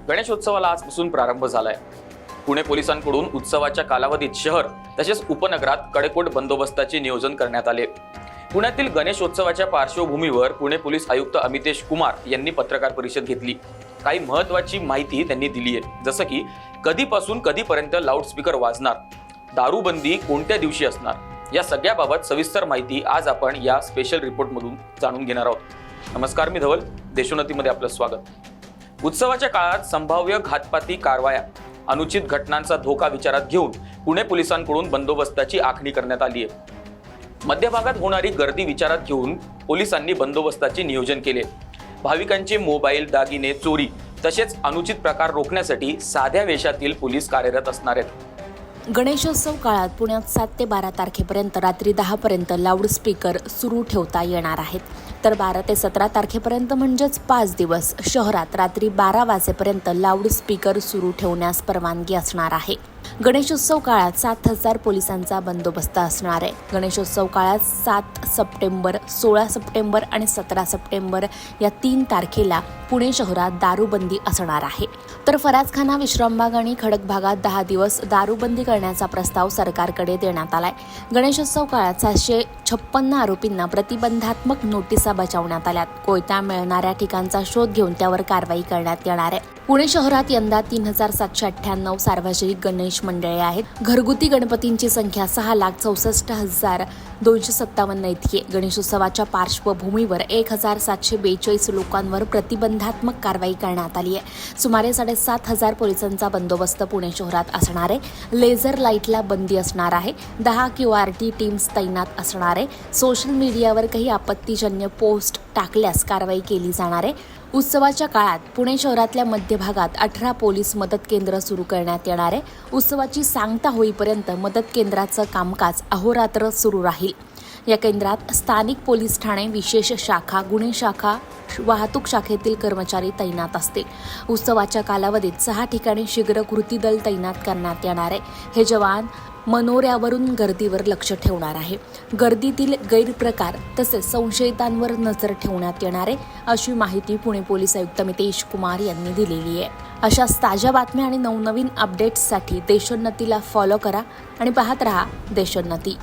गणेशोत्सवाला आजपासून प्रारंभ झालाय। पुणे पोलिसांकडून उत्सवाच्या कालावधीत शहर तसेच उपनगरात कडेकोट बंदोबस्ताचे नियोजन करण्यात आले। पुण्यातील गणेशोत्सवाच्या पार्श्वभूमीवर पुणे पोलीस आयुक्त अमितेश कुमार यांनी पत्रकार परिषद घेतली। काही महत्त्वाची माहिती त्यांनी दिली आहे, जसं की कधीपासून कधीपर्यंत लाऊडस्पीकर वाजणार, दारूबंदी कोणत्या दिवशी असणार, या सगळ्याबाबत सविस्तर माहिती आज आपण या स्पेशल रिपोर्टमधून जाणून घेणार आहोत। नमस्कार, मी धवल, देशोन्नतीमध्ये आपलं स्वागत। उत्सवाच्या काळात संभाव्य घातपाती कारवाया, अनुचित घटनांचा धोका विचारात घेऊन पुणे पोलिसांकडून बंदोबस्ताची आखणी करण्यात आली आहे। मध्यभागात होणारी गर्दी विचारात घेऊन पोलिसांनी बंदोबस्ताचे नियोजन केले। भाविकांचे मोबाईल, दागिने चोरी तसेच अनुचित प्रकार रोखण्यासाठी साध्या वेशातील पोलीस कार्यरत असणार आहेत। गणेशोत्सव काळात पुण्यात 7 ते 12 तारखेपर्यंत रात्री 10 पर्यंत लाऊडस्पीकर सुरू ठेवता येणार आहेत, तर 12 ते 17 तारखेपर्यंत म्हणजेच 5 दिवस शहरात रात्री 12 वाजेपर्यंत लाऊडस्पीकर सुरू ठेवण्यास परवानगी असणार आहे। गणेशोत्सव काळात 7,000 पोलिसांचा बंदोबस्त असणार आहे। गणेशोत्सव काळात 7 सप्टेंबर, 16 सप्टेंबर आणि 17 सप्टेंबर या 3 तारखेला पुणे शहरात दारूबंदी असणार आहे, तर फराजखाना, विश्रामबाग आणि खडक भागात 10 दिवस दारूबंदी करण्याचा प्रस्ताव सरकारकडे देण्यात आलाय। गणेशोत्सव काळात 756 आरोपींना प्रतिबंधात्मक नोटिसा बजावण्यात आल्यात। कोयता मिळणाऱ्या ठिकाणचा शोध घेऊन त्यावर कारवाई करण्यात येणार आहे। पुणे शहरात यंदा 3,798 सार्वजनिक गणेश मंडळे आहेत। घरगुती गणपतींची संख्या 6,64,257 इतकी आहे। गणेशोत्सवाच्या पार्श्वभूमीवर 1,742 लोकांवर प्रतिबंधात्मक कारवाई करण्यात आली आहे। सुमारे 7,500 पोलिसांचा बंदोबस्त पुणे शहरात असणार आहे। लेझर लाईटला बंदी असणार आहे। 10 QRT टीम्स तैनात असणार आहे। सोशल मीडियावर काही आपत्तीजन्य पोस्ट टाकल्यास कारवाई केली जाणार आहे। उत्सवाच्या काळात पुणे शहरातल्या मध्यभागात 18 पोलीस मदत केंद्र सुरू करण्यात येणार आहे। उत्सवाची सांगता होईपर्यंत मदत केंद्राचं कामकाज अहोरात्र सुरू राहील। या केंद्रात स्थानिक पोलीस ठाणे, विशेष शाखा, गुन्हे शाखा, वाहतूक शाखेतील कर्मचारी तैनात असतील। उत्सवाच्या कालावधीत 6 ठिकाणी शीघ्र कृती दल तैनात करण्यात येणार आहे। हे जवान मनोऱ्यावरून गर्दीवर लक्ष ठेवणार आहे। गर्दीतील गैरप्रकार तसेच संशयितांवर नजर ठेवण्यात येणार आहे, अशी माहिती पुणे पोलीस आयुक्त अमितेश कुमार यांनी दिलेली आहे। अशाच ताज्या बातम्या आणि नवनवीन अपडेट्ससाठी देशोन्नतीला फॉलो करा आणि पाहत रहा देशोन्नती।